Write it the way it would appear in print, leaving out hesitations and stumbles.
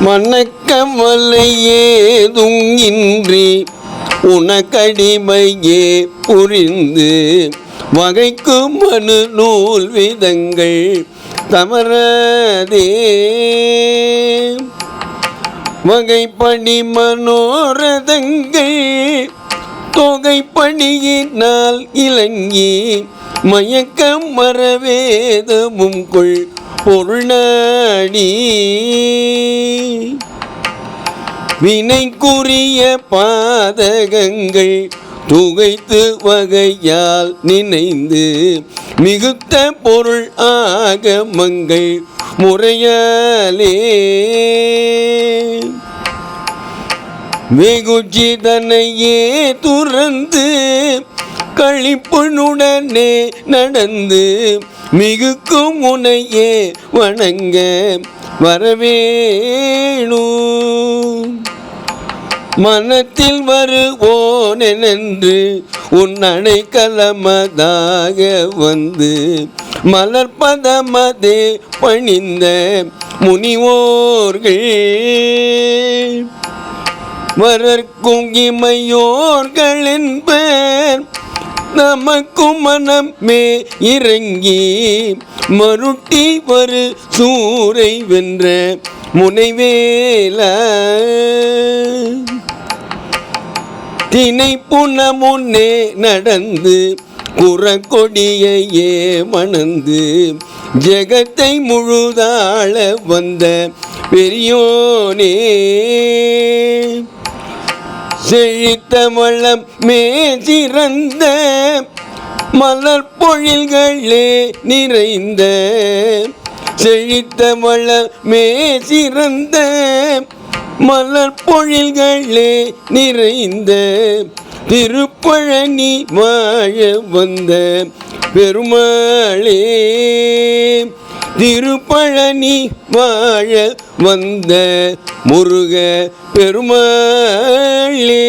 மனக்கவலை ஏதும் இன்றி உனக்கடிமையே புரிந்து வகைக்கும் மனு நூல் விதங்கள் தவறதே வகைப்படி மனோரதங்கள் தொகைப்பணியினால் இலங்கி மயக்கம் மறவேதமும் கொள் பொருளாடி வினைக்குரிய பாதகங்கள் துகைத்து வகையால் நினைந்து மிகுத்த பொருள் ஆகமங்கள் முறையாலே வெகுஜிதனையே துறந்து கழிப்புனுடனே நடந்து மிகுக்கும் உனையே வணங்க வரவேணு மனத்தில் வருவோனென்று உன் அணைக்கலமதாக வந்து மலர்பதமதே பணிந்த முனிவோர்கள் வரற்கும் இமையோர்கள் என்பர் நமக்கும் மனமே இறங்கி மருட்டி வரு சூரை வென்ற முனைவேல தினை புன முன்னே நடந்து குறக்கொடியையே மணந்து ஜெகத்தை முழுதாள வந்த பெரியோனே செழித்த வளம் மேசிறந்த மலர் பொழில்களே நிறைந்த செழித்த வளம் மேசிறந்த மலர் பொழில்களே நிறைந்த திருப்பழனி வாழ வந்த பெருமாளே திருப்பழனி வாழ வந்த முருக பெருமாளே.